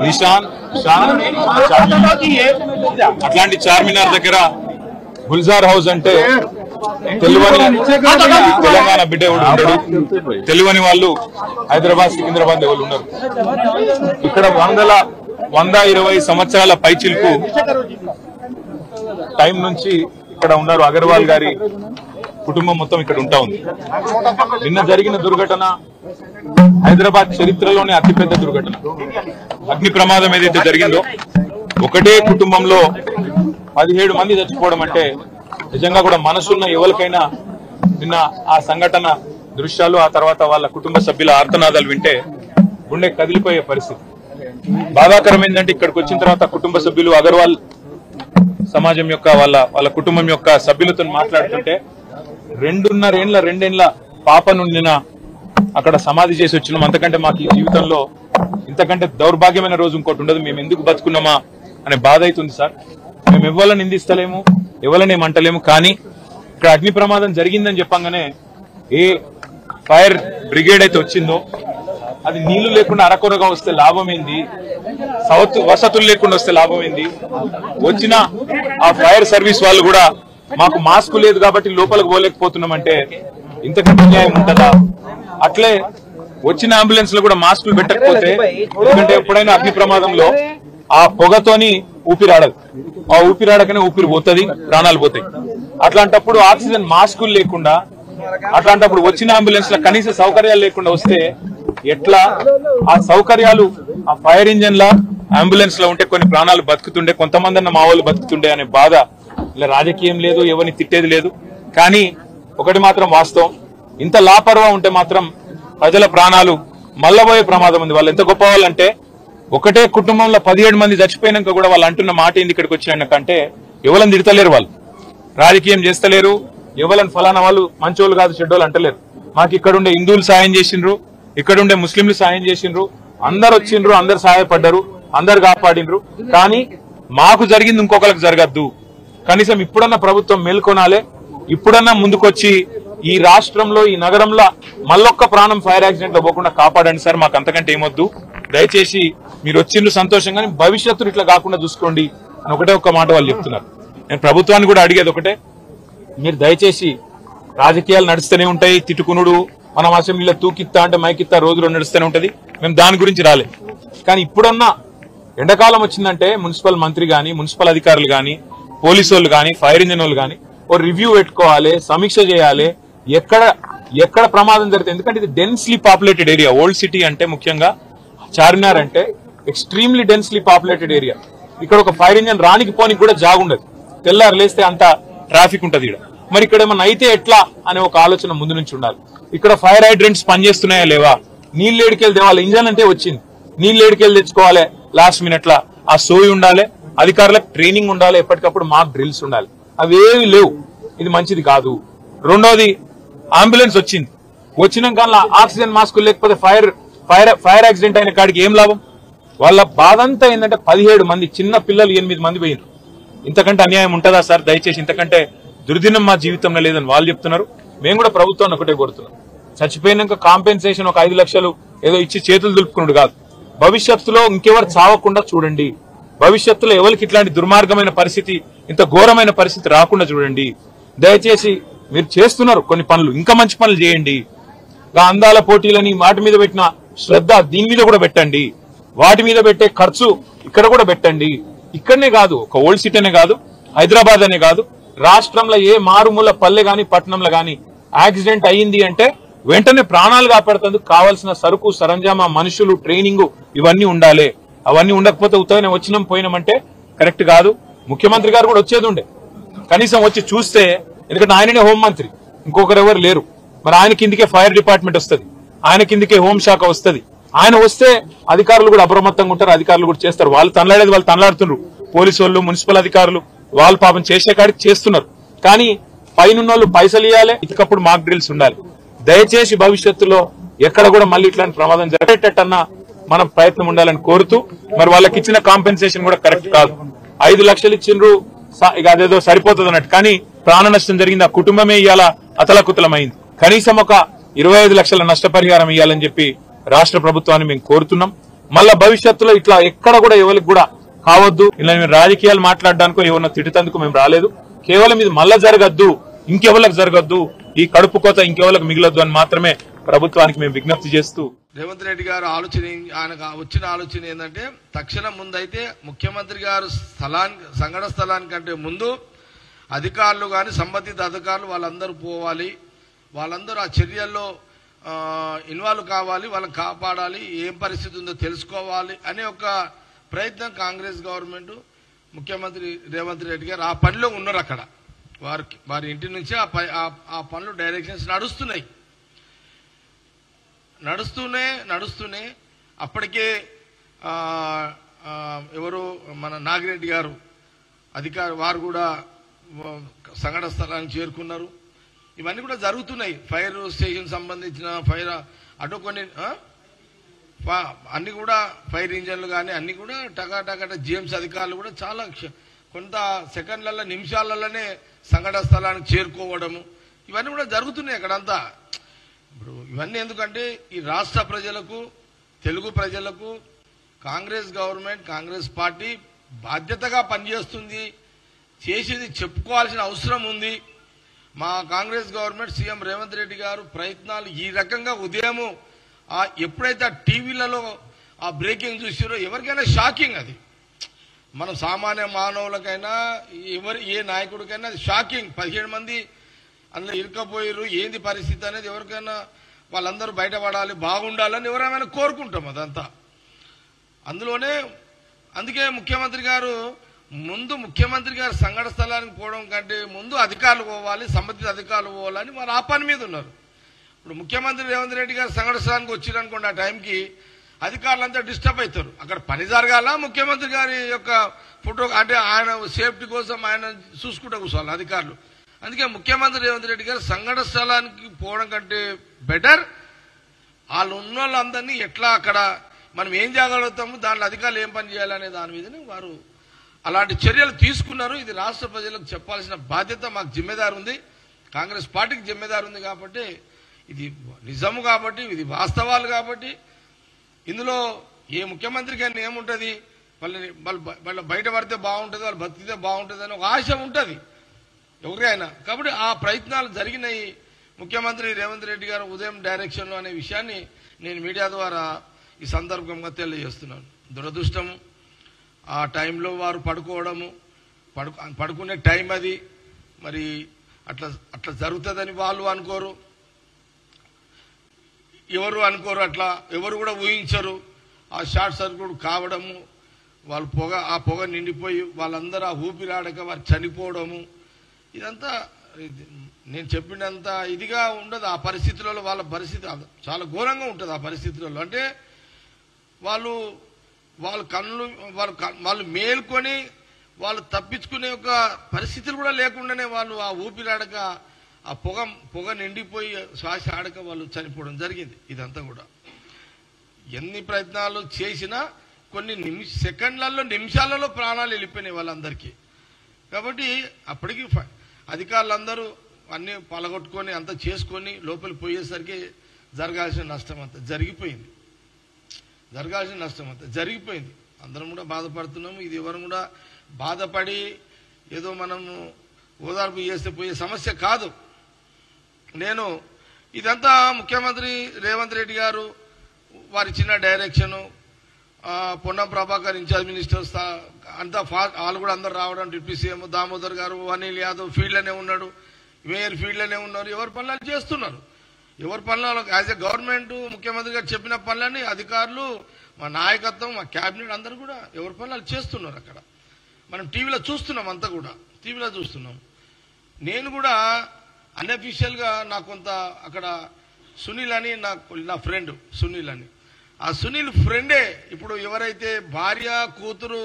నిషాన్ అట్లాంటి చార్మినార్ దగ్గర గుల్జార్ హౌస్ అంటే తెలంగాణ బిడ్డ ఉండడు, తెలువని వాళ్ళు హైదరాబాద్ సికింద్రాబాద్ ఎవరు ఉన్నారు. ఇక్కడ 120 సంవత్సరాల పైచిల్కు టైం నుంచి ఇక్కడ ఉన్నారు. అగర్వాల్ గారి కుటుంబం మొత్తం ఇక్కడ ఉంటా ఉంది. నిన్న జరిగిన దుర్ఘటన హైదరాబాద్ చరిత్రలోనే అతిపెద్ద దుర్ఘటన. అగ్ని ప్రమాదం ఏదైతే జరిగిందో ఒకటే కుటుంబంలో 17 మంది చచ్చిపోవడం అంటే నిజంగా కూడా మనసున్న ఎవరికైనా నిన్న ఆ సంఘటన దృశ్యాలు, ఆ తర్వాత వాళ్ళ కుటుంబ సభ్యుల ఆర్తనాదాలు వింటే గుండె కదిలిపోయే పరిస్థితి. బాధాకరం ఏంటంటే ఇక్కడికి వచ్చిన తర్వాత కుటుంబ సభ్యులు అగర్వాల్ సమాజం యొక్క వాళ్ళ కుటుంబం యొక్క సభ్యులతో మాట్లాడుతుంటే 2.5 పాపను నిన్న అక్కడ సమాధి చేసి వచ్చినాం. అంతకంటే మాకు ఈ జీవితంలో ఇంతకంటే దౌర్భాగ్యమైన రోజు ఇంకోటి ఉండదు. మేము ఎందుకు బతుకున్నామా అనే బాధ అవుతుంది సార్. మేము ఎవరిని నిందిస్తలేము, ఎవరిని ఏమంటలేము. కానీ ఇక్కడ అగ్ని ప్రమాదం జరిగిందని చెప్పంగానే ఏ ఫైర్ బ్రిగేడ్ అయితే వచ్చిందో అది నీళ్లు లేకుండా అరకొరగా వస్తే లాభం ఏంది, వసతులు లేకుండా వస్తే లాభం ఏంది. వచ్చిన ఆ ఫైర్ సర్వీస్ వాళ్ళు కూడా మాకు మాస్క్ లేదు కాబట్టి లోపలికి పోలేకపోతున్నామంటే ఇంతకంటే న్యాయం ఉంటుందా? అట్లే వచ్చిన అంబులెన్స్ లో కూడా మాస్కులు పెట్టకపోతే, ఎందుకంటే ఎప్పుడైనా అగ్ని ప్రమాదంలో ఆ పొగతోని ఊపిరాడదు, ఆ ఊపిరాడకనే ఊపిరి పోతుంది, ప్రాణాలు పోతాయి. అట్లాంటప్పుడు ఆక్సిజన్ మాస్కులు లేకుండా, అట్లాంటప్పుడు వచ్చిన అంబులెన్స్ లో కనీస సౌకర్యాలు లేకుండా వస్తే ఎట్లా? ఆ సౌకర్యాలు ఆ ఫైర్ ఇంజన్ లా అంబులెన్స్ లో ఉంటే కొన్ని ప్రాణాలు బతుకుతుండే, కొంతమంది అన్న మా వాళ్ళు బతుకుతుండే అనే బాధ. ఇలా రాజకీయం లేదు, ఎవరిని తిట్టేది లేదు. కానీ ఒకటి మాత్రం వాస్తవం, ఇంత లాపర్వా ఉంటే మాత్రం ప్రజల ప్రాణాలు మల్లబోయే ప్రమాదం ఉంది. వాళ్ళు ఎంత గొప్ప వాళ్ళంటే ఒకటే కుటుంబంలో 17 మంది చచ్చిపోయినాక కూడా వాళ్ళు అంటున్న మాట ఏంది ఇక్కడికి వచ్చినాకంటే ఎవరిని తిడతలేరు, వాళ్ళు రాజకీయం చేస్తలేరు, ఎవరిని ఫలానా వాళ్ళు మంచోళ్ళు కాదు చెడ్డోళ్ళు అంటలేరు. మాకు ఇక్కడుండే హిందువులు సాయం చేసిండ్రు, ఇక్కడుండే ముస్లింలు సాయం చేసిండ్రు, అందరు వచ్చిండ్రు, అందరు సహాయపడ్డారు, అందరు కాపాడిండ్రు. కానీ మాకు జరిగింది ఇంకొకరికి జరగద్దు. కనీసం ఇప్పుడన్నా ప్రభుత్వం మేల్కొనాలే, ఇప్పుడన్నా ముందుకొచ్చి ఈ రాష్ట్రంలో ఈ నగరంలో మళ్ళొక్క ప్రాణం ఫైర్ యాక్సిడెంట్ లో పోకుండా కాపాడండి సార్. మాకు అంతకంటే ఏమొద్దు. దయచేసి మీరు వచ్చిండ్రు సంతోషంగానే భవిష్యత్తును ఇట్లా కాకుండా చూసుకోండి అని ఒకటే ఒక్క మాట వాళ్ళు చెప్తున్నారు. నేను ప్రభుత్వాన్ని కూడా అడిగేది ఒకటే, మీరు దయచేసి రాజకీయాలు నడుస్తూనే ఉంటాయి, తిట్టుకునుడు, మనం అసెంబ్లీలో తూకిత్తా అంటే మైకిత్తా రోజులో నడుస్తూనే ఉంటది. మేము దాని గురించి రాలే. కానీ ఇప్పుడన్నా ఎండాకాలం వచ్చిందంటే మున్సిపల్ మంత్రి గాని, మున్సిపల్ అధికారులు గాని, పోలీసు వాళ్ళు గాని, ఫైర్ ఇంజిన్ వాళ్ళు గాని ఓ రివ్యూ పెట్టుకోవాలి, సమీక్ష చేయాలి, ఎక్కడ ప్రమాదం జరుగుతుంది. ఎందుకంటే ఇది densely populated area. Old city అంటే ముఖ్యంగా చార్మినార్ అంటే ఎక్స్ట్రీమ్లీ డెన్స్లీ పాపులేటెడ్ ఏరియా. ఇక్కడ ఒక ఫైర్ ఇంజిన్ రానికి పోనికి కూడా జాగుండదు, తెల్లారు లేస్తే అంత ట్రాఫిక్ ఉంటది ఇక్కడ. మరి ఇక్కడ ఏమన్నా అయితే ఎట్లా అనే ఒక ఆలోచన ముందు నుంచి ఉండాలి. ఇక్కడ ఫైర్ హైడ్రెంట్స్ పనిచేస్తున్నాయా లేవా, నీళ్ళు ఏడికెళ్ళి తేవాలి, ఇంజన్ అంటే వచ్చింది, నీళ్ళు ఏడికెళ్ళి తెచ్చుకోవాలి లాస్ట్ మినిట్ లా, ఆ సోయి ఉండాలి, అధికారులకు ట్రైనింగ్ ఉండాలి, ఎప్పటికప్పుడు మాక్ డ్రిల్స్ ఉండాలి. అవేవి లేవు, ఇది మంచిది కాదు. రెండోది, అంబులెన్స్ వచ్చింది, వచ్చినాక ఆక్సిజన్ మాస్కులు లేకపోతే ఫైర్ యాక్సిడెంట్ అయిన కాడికి ఏం లాభం? వాళ్ళ బాధ అంతా ఏంటంటే 17 మంది చిన్న పిల్లలు 8 మంది పోయినారు. ఇంతకంటే అన్యాయం ఉంటుందా సార్? దయచేసి ఇంతకంటే దుర్దినం మా జీవితంలో లేదని వాళ్ళు చెప్తున్నారు. మేము కూడా ప్రభుత్వాన్ని ఒకటే కోరుతున్నాం, చచ్చిపోయినాక కాంపెన్సేషన్ ఒక 5 లక్షలు ఏదో ఇచ్చి చేతులు దులుపుకున్నాడు కాదు, భవిష్యత్తులో ఇంకెవరు చావకుండా చూడండి, భవిష్యత్తులో ఎవరికి ఇట్లాంటి దుర్మార్గమైన పరిస్థితి, ఇంత ఘోరమైన పరిస్థితి రాకుండా చూడండి. దయచేసి మీరు చేస్తున్నారు కొన్ని పనులు, ఇంకా మంచి పనులు చేయండి. అందాల పోటీలని వాటి మీద పెట్టిన శ్రద్ధ దీని మీద కూడా పెట్టండి, వాటి మీద పెట్టే ఖర్చు ఇక్కడ కూడా పెట్టండి. ఇక్కడనే కాదు, ఒక ఓల్డ్ సిటీ అనే కాదు, హైదరాబాద్ అనే కాదు, రాష్ట్రంలో ఏ మారుమూల పల్లె గాని పట్టణంలో గాని యాక్సిడెంట్ అయ్యింది అంటే వెంటనే ప్రాణాలు కాపాడుతందుకు కావాల్సిన సరుకు సరంజామా, మనుషులు, ట్రైనింగ్ ఇవన్నీ ఉండాలి. అవన్నీ ఉండకపోతే ఉత్తగానే వచ్చినాం పోయినామంటే కరెక్ట్ కాదు. ముఖ్యమంత్రి గారు కూడా వచ్చేది ఉండే, కనీసం వచ్చి చూస్తే, ఎందుకంటే ఆయననే హోంమంత్రి, ఇంకొకరు ఎవరు లేరు. మరి ఆయన కిందికే ఫైర్ డిపార్ట్మెంట్ వస్తుంది, ఆయన కిందికే హోంశాఖ వస్తుంది. ఆయన వస్తే అధికారులు కూడా అప్రమత్తంగా ఉంటారు, అధికారులు కూడా చేస్తారు. వాళ్ళు తనలాడేది వాళ్ళు తనలాడుతున్నారు, పోలీసు వాళ్ళు, మున్సిపల్ అధికారులు వాళ్ళు పాపం చేసే కాడికి చేస్తున్నారు. కానీ పైన పైసలు ఇవ్వాలి, ఇకప్పుడు మాక్ డ్రిల్స్ ఉండాలి. దయచేసి భవిష్యత్తులో ఎక్కడ కూడా మళ్ళీ ఇట్లాంటి ప్రమాదం జరిగేటట్టన్నా మనం ప్రయత్నం ఉండాలని కోరుతూ, మరి వాళ్ళకి ఇచ్చిన కాంపెన్సేషన్ కూడా కరెక్ట్ కాదు. 5 లక్షలు ఇచ్చిండ్రు, ఇక అదేదో సరిపోతుంది అన్నట్టు. కానీ ప్రాణ నష్టం జరిగింది, ఆ కుటుంబమే ఇవాళ అతలకుతలమైంది. కనీసం ఒక 25 లక్షల నష్టపరిహారం ఇవ్వాలని చెప్పి రాష్ట్ర ప్రభుత్వాన్ని మేము కోరుతున్నాం. మళ్ళా భవిష్యత్తులో ఇట్లా ఎక్కడ కూడా ఎవరికి కూడా కావద్దు. ఇలా మేము రాజకీయాలు మాట్లాడడానికో ఎవరన్నా తిట్టేందుకు మేము రాలేదు. కేవలం ఇది మళ్ళా జరగద్దు, ఇంకెవరికి జరగద్దు, ఈ కడుపు కోత ఇంకెవరికి మిగలొద్దు అని మాత్రమే ప్రభుత్వానికి మేము విజ్ఞప్తి చేస్తూ, రేవంత్ రెడ్డి గారు ఆయనకు వచ్చిన ఆలోచన ఏంటంటే తక్షణం ముందైతే ముఖ్యమంత్రి గారు సంఘటన స్థలానికంటే ముందు అధికారులు కానీ సంబంధిత అధికారులు వాళ్ళందరూ పోవాలి, వాళ్ళందరూ ఆ చర్యల్లో ఇన్వాల్వ్ కావాలి, వాళ్ళని కాపాడాలి, ఏం పరిస్థితి ఉందో తెలుసుకోవాలి అనే ఒక ప్రయత్నం కాంగ్రెస్ గవర్నమెంట్ ముఖ్యమంత్రి రేవంత్ రెడ్డి గారు ఆ పనిలో ఉన్నారు. అక్కడ వారి ఇంటి నుంచి ఆ పనులు డైరెక్షన్స్ నడుస్తూనే అప్పటికే ఎవరు మన నాగిరెడ్డి గారు వారు కూడా సంఘటన స్థలానికి చేరుకున్నారు. ఇవన్నీ కూడా జరుగుతున్నాయి. ఫైర్ స్టేషన్ సంబంధించిన ఫైర్ అటు కొన్ని అన్ని కూడా ఫైర్ ఇంజన్లు కానీ అన్ని కూడా టకాటక జిఎంసీ అధికారులు కూడా చాలా కొంత సెకండ్లలో నిమిషాలలోనే సంఘటన స్థలానికి చేరుకోవడము ఇవన్నీ కూడా జరుగుతున్నాయి అక్కడంతా. ఇప్పుడు ఇవన్నీ ఎందుకంటే ఈ రాష్ట్ర ప్రజలకు, తెలుగు ప్రజలకు కాంగ్రెస్ గవర్నమెంట్, కాంగ్రెస్ పార్టీ బాధ్యతగా పనిచేస్తుంది, చేసేది చెప్పుకోవాల్సిన అవసరం ఉంది. మా కాంగ్రెస్ గవర్నమెంట్ సీఎం రేవంత్ రెడ్డి గారు ప్రయత్నాలు ఈ రకంగా ఉదయం ఎప్పుడైతే ఆ టీవీలలో ఆ బ్రేకింగ్ చూసారో ఎవరికైనా షాకింగ్. అది మనం సామాన్య మానవులకైనా ఏ నాయకుడికైనా అది షాకింగ్. 17 మంది అందులో ఇరుకపోయారు, ఏంది పరిస్థితి అనేది ఎవరికైనా వాళ్ళందరూ బయటపడాలి, బాగుండాలని ఎవరైనా కోరుకుంటాం. అదంతా అందుకే ముఖ్యమంత్రి గారు సంఘటన స్థలానికి పోవడం కంటే ముందు అధికారులు పోవాలి, సంబంధిత అధికారులు పోవాలని వారు ఆ పని మీద ఉన్నారు. ఇప్పుడు ముఖ్యమంత్రి రేవంత్ రెడ్డి గారు సంఘటన స్థలానికి వచ్చిరనుకోండి, ఆ టైంకి అధికారులంతా డిస్టర్బ్ అవుతారు. అక్కడ పని జరగాల, ముఖ్యమంత్రి గారి యొక్క ఫోటో అంటే ఆయన సేఫ్టీ కోసం ఆయన చూసుకుంటూ కూర్చోవాలి అధికారులు. అందుకే ముఖ్యమంత్రి రేవంత్ రెడ్డి గారు సంఘటన స్థలానికి పోవడం కంటే బెటర్ వాళ్ళు ఉన్న వాళ్ళందరినీ ఎట్లా అక్కడ మనం ఏం చేయగలుగుతాము, దాంట్లో అధికారులు ఏం పని చేయాలనే దాని మీదనే వారు అలాంటి చర్యలు తీసుకున్నారు. ఇది రాష్ట్ర ప్రజలకు చెప్పాల్సిన బాధ్యత మాకు జిమ్మేదారు ఉంది, కాంగ్రెస్ పార్టీకి జిమ్మేదారు ఉంది. కాబట్టి ఇది నిజము, కాబట్టి ఇది వాస్తవాలు. కాబట్టి ఇందులో ఏ ముఖ్యమంత్రికి అయినా ఏముంటుంది, వాళ్ళ బయట పడితే బాగుంటుంది, వాళ్ళు బతికితే బాగుంటుంది అని ఒక ఆశ ఉంటుంది ఎవరికైనా. కాబట్టి ఆ ప్రయత్నాలు జరిగినాయి. ముఖ్యమంత్రి రేవంత్ రెడ్డి గారు ఉదయం డైరెక్షన్లో అనే విషయాన్ని నేను మీడియా ద్వారా ఈ సందర్భంగా తెలియజేస్తున్నాను. దురదృష్టము ఆ టైంలో వారు పడుకునే టైం అది. మరి అట్లా జరుగుతుందని వాళ్ళు అనుకోరు, ఎవరు అనుకోరు, అట్లా ఎవరు కూడా ఊహించరు. ఆ షార్ట్ సర్క్యూట్ కావడము, వాళ్ళు ఆ పొగ నిండిపోయి వాళ్ళందరూ ఆ ఊపిరాడక వారు చనిపోవడము, ఇదంతా నేను చెప్పినంత ఇదిగా ఉండదు. ఆ పరిస్థితులలో వాళ్ళ పరిస్థితి చాలా ఘోరంగా ఉంటుంది. ఆ పరిస్థితులలో అంటే వాళ్ళు మేల్కొని వాళ్ళు తప్పించుకునే ఒక పరిస్థితులు కూడా లేకుండానే వాళ్ళు ఆ ఊపిరాడక ఆ పొగ నిండిపోయి శ్వాస ఆడక వాళ్ళు చనిపోవడం జరిగింది. ఇదంతా కూడా ఎన్ని ప్రయత్నాలు చేసినా కొన్ని సెకండ్లలో నిమిషాలలో ప్రాణాలు వెళ్ళిపోయినాయి వాళ్ళందరికీ. కాబట్టి అప్పటికి అధికారులందరూ అన్ని పలగొట్టుకొని అంతా చేసుకొని లోపలికి పోయేసరికి జరగాల్సిన నష్టం అంతా జరిగిపోయింది. అందరం కూడా బాధపడుతున్నాము. ఇది ఎవరు కూడా బాధపడి ఏదో మనము ఓదార్పు చేస్తే పోయే సమస్య కాదు. ఇదంతా ముఖ్యమంత్రి రేవంత్ రెడ్డి గారు వారి చిన్న direction, Ponnam Prabhakar in-charge minister అంతా వాళ్ళు కూడా అందరు రావడం, డిప్యూటీ సీఎం దామోదర్ గారు, అనిల్ యాదవ్ ఫీల్డ్లోనే ఉన్నాడు, మేయర్ ఫీల్డ్లోనే ఉన్నారు. ఎవరి పనులు చేస్తున్నారు, ఎవరి పనులు యాజ్ ఎ గవర్నమెంట్ ముఖ్యమంత్రి గారు చెప్పిన పనులని అధికారులు, మా నాయకత్వం, మా క్యాబినెట్ అందరూ కూడా ఎవరి పనులు చేస్తున్నారు. అక్కడ మనం టీవీలో చూస్తున్నాం, అంతా కూడా టీవీలో చూస్తున్నాం. నేను కూడా అన్అఫీషియల్ గా నాకు కొంత అక్కడ సునీల్ అని నా ఫ్రెండ్ సునీల్ అని, ఆ సునీల్ ఫ్రెండే ఇప్పుడు ఎవరైతే భార్య కూతురు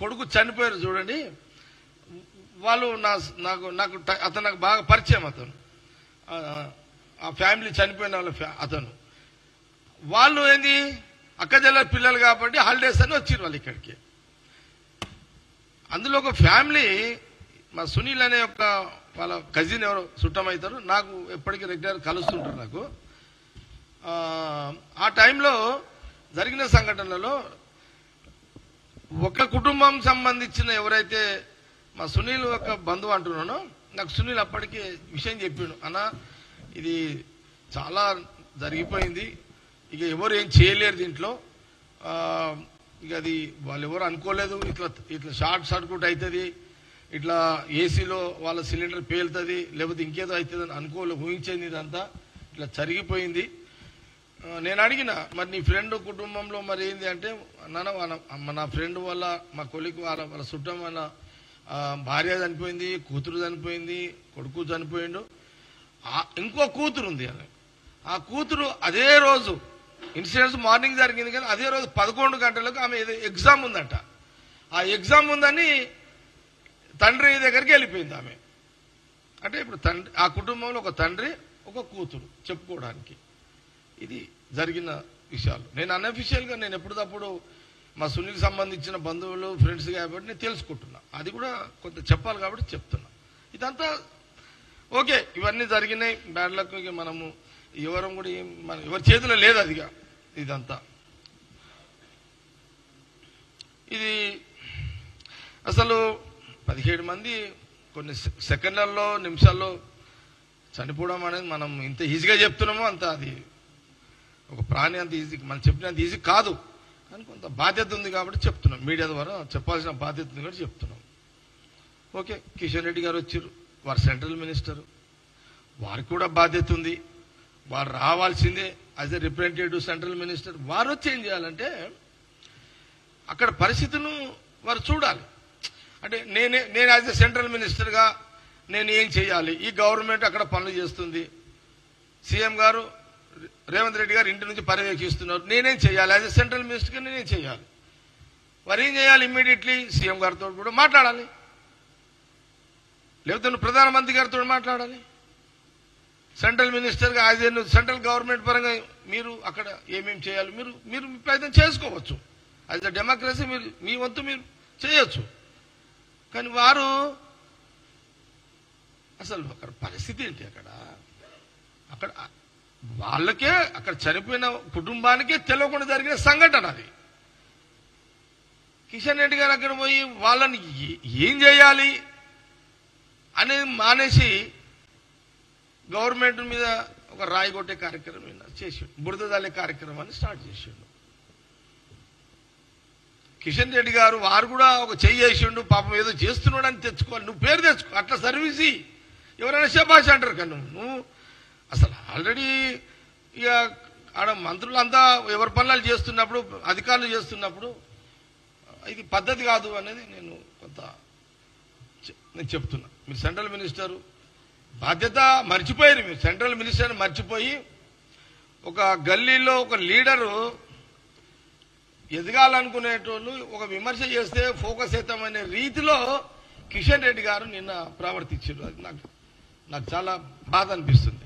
కొడుకు చనిపోయారు చూడండి, వాళ్ళు అతను నాకు బాగా పరిచయం. అతను ఆ ఫ్యామిలీ చనిపోయిన అతను వాళ్ళు ఏంది అక్కజల్ల పిల్లలు కాబట్టి హాలిడేస్ అని వచ్చారు వాళ్ళు ఇక్కడికి. అందులో ఒక ఫ్యామిలీ మా సునీల్ అనే ఒక వాళ్ళ కజిన్ ఎవరో చుట్టమవుతారు, నాకు ఎప్పటికీ రెగ్యులర్ కలుస్తుంటారు. నాకు ఆ టైంలో జరిగిన సంఘటనలలో ఒక కుటుంబం సంబంధించిన ఎవరైతే మా సునీల్ ఒక బంధువు అంటున్నానో, నాకు సునీల్ అప్పటికే విషయం చెప్పిండు, అన్న ఇది చాలా జరిగిపోయింది, ఇక ఎవరు ఏం చేయలేరు దీంట్లో, ఇక అది వాళ్ళు ఎవరు అనుకోలేదు, ఇట్లా షార్ట్ సర్క్యూట్ అవుతుంది, ఇట్లా ఏసీలో వాళ్ళ సిలిండర్ పేలుతుంది, లేకపోతే ఇంకేదో అవుతుంది అని ఊహించేది, ఇదంతా ఇట్లా జరిగిపోయింది. నేను అడిగిన, మరి నీ ఫ్రెండ్ కుటుంబంలో మరి ఏంది అంటే, నాన్న నా ఫ్రెండ్ వల్ల మా కొలికి వాళ్ళ చుట్టం వల్ల భార్య చనిపోయింది, కూతురు చనిపోయింది, కొడుకు చనిపోయిండు, ఇంకో కూతురు ఉంది అని. ఆ కూతురు అదే రోజు ఇన్సిడెంట్స్ మార్నింగ్ జరిగింది, కానీ అదే రోజు 11 గంటలకు ఆమె ఎగ్జామ్ ఉందంట. ఆ ఎగ్జామ్ ఉందని తండ్రి దగ్గరికి వెళ్ళిపోయింది ఆమె. అంటే ఇప్పుడు ఆ కుటుంబంలో ఒక తండ్రి ఒక కూతురు చెప్పుకోవడానికి ఇది జరిగిన విషయాలు. నేను అన్అఫీషియల్గా నేను ఎప్పటికప్పుడు మా సునీల్ సంబంధించిన బంధువులు ఫ్రెండ్స్ కాబట్టి నేను తెలుసుకుంటున్నా, అది కూడా కొంత చెప్పాలి కాబట్టి చెప్తున్నా. ఇదంతా ఓకే, ఇవన్నీ జరిగినాయి, బ్యాడ్ లక్. మనము ఎవరం కూడా ఎవరి చేతిలో లేదు అదిగా. ఇదంతా ఇది అసలు 17 మంది కొన్ని సెకండ్లలో నిమిషాల్లో చనిపోవడం అనేది మనం ఇంత ఈజీగా చెప్తున్నామో అంత అది ఒక ప్రాణి అంత ఈజీ, మనం చెప్పినంత ఈజీ కాదు, కానీ కొంత బాధ్యత ఉంది కాబట్టి చెప్తున్నాం, మీడియా ద్వారా చెప్పాల్సిన బాధ్యత ఉంది కాబట్టి చెప్తున్నాం. ఓకే, కిషన్ రెడ్డి గారు వచ్చారు, వారు సెంట్రల్ మినిస్టర్, వారికి కూడా బాధ్యత ఉంది, వారు రావాల్సిందే as a representative central minister. వారు వచ్చి ఏం చేయాలంటే అక్కడ పరిస్థితులను వారు చూడాలి. అంటే నేను యాజ్ ఎ సెంట్రల్ మినిస్టర్గా నేను ఏం చేయాలి, ఈ గవర్నమెంట్ అక్కడ పనులు చేస్తుంది, సీఎం గారు రేవంత్ రెడ్డి గారు ఇంటి నుంచి పర్యవేక్షిస్తున్నారు, నేనేం చేయాలి, యాజ్ ఎ సెంట్రల్ మినిస్టర్గా నేనేం చేయాలి. వారు ఏం చేయాలి, ఇమ్మీడియట్లీ సీఎం గారితో కూడా మాట్లాడాలి, లేకపోతే ప్రధానమంత్రి గారితో మాట్లాడాలి. సెంట్రల్ మినిస్టర్గా యాజ్ ఏ సెంట్రల్ గవర్నమెంట్ పరంగా మీరు అక్కడ ఏమేమి చేయాలి మీరు ప్రయత్నం చేసుకోవచ్చు. యాజ్ ఎ డెమోక్రసీ మీరు మీ వంతు మీరు చేయొచ్చు. కానీ వారు అసలు అక్కడ పరిస్థితి ఏంటి, అక్కడ వాళ్ళకే అక్కడ చనిపోయిన కుటుంబానికే తెలియకుండా జరిగిన సంఘటన అది. కిషన్ రెడ్డి గారు అక్కడ పోయి వాళ్ళని ఏం చేయాలి అనేది మానేసి గవర్నమెంట్ మీద ఒక రాయి కొట్టే కార్యక్రమం చేసాడు, బురద జల్లే కార్యక్రమాన్ని స్టార్ట్ చేసాడు. కిషన్ రెడ్డి గారు వారు కూడా ఒక చెయ్యి చేసిండు, పాపం ఏదో చేస్తున్నాడు అని తెచ్చుకోవాలి, నువ్వు పేరు తెచ్చుకో, అట్లా సర్వీస్ ఎవరైనా శబాష్ అంటారు. కానీ నువ్వు అసలు ఆల్రెడీ ఇక ఆడ మంత్రులంతా ఎవరి పనులు చేస్తున్నప్పుడు, అధికారులు చేస్తున్నప్పుడు ఇది పద్ధతి కాదు అనేది నేను చెప్తున్నా. మీరు సెంట్రల్ మినిస్టర్ బాధ్యత మర్చిపోయారు, మీరు సెంట్రల్ మినిస్టర్ని మర్చిపోయి ఒక గల్లీలో ఒక లీడరు ఎదగాలనుకునేటోళ్ళు ఒక విమర్శ చేస్తే ఫోకస్ అవుతామనే రీతిలో కిషన్ రెడ్డి గారు నిన్న ప్రవర్తించారు. అది నాకు చాలా బాధ అనిపిస్తుంది.